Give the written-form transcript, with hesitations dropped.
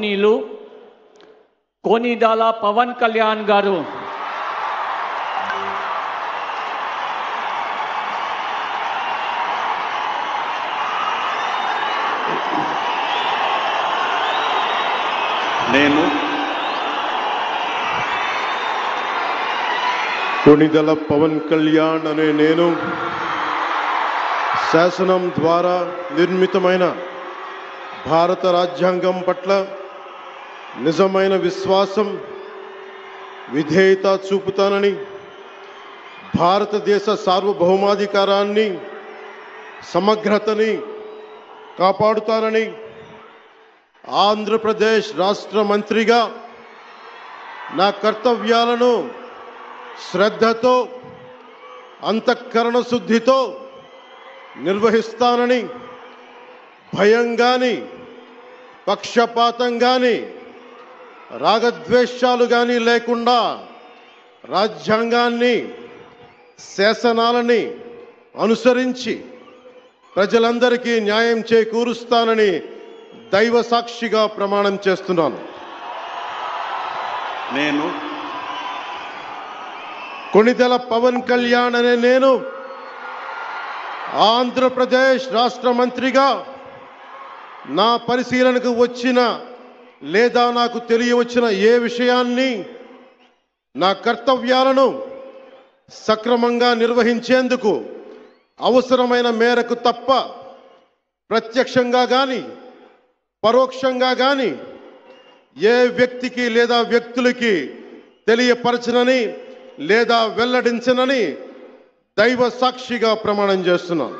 నీలు కొనిదెల పవన్ కళ్యాణ్ గారు నేను కొనిదెల పవన్ కళ్యాణ్ అనే నేను శాసనం ద్వారా నిర్మితమైన భారత రాజ్యాంగం పట్ల నిజమైన విశ్వాసం విధేయత చూపుతానని, భారతదేశ సార్వభౌమాధికారాన్ని సమగ్రతని కాపాడుతానని, ఆంధ్రప్రదేశ్ రాష్ట్ర మంత్రిగా నా కర్తవ్యాలను శ్రద్ధతో అంతఃకరణ శుద్ధితో నిర్వహిస్తానని, భయం గాని పక్షపాతం గాని రాగద్వేషాలు గాని లేకుండా రాజ్యాంగాన్ని శాసనాలని అనుసరించి ప్రజలందరికీ న్యాయం చేకూరుస్తానని దైవ సాక్షిగా ప్రమాణం చేస్తున్నాను. నేను కొనిదెల పవన్ కళ్యాణ్ అనే నేను ఆంధ్రప్రదేశ్ రాష్ట్ర మంత్రిగా నా పరిశీలనకు వచ్చిన లేదా నాకు తెలియవచ్చిన ఏ విషయాన్ని నా కర్తవ్యాలను సక్రమంగా నిర్వహించేందుకు అవసరమైన మేరకు తప్ప ప్రత్యక్షంగా కానీ పరోక్షంగా కానీ ఏ వ్యక్తికి లేదా వ్యక్తులకి తెలియపరచనని లేదా వెల్లడించనని దైవ సాక్షిగా ప్రమాణం చేస్తున్నాను.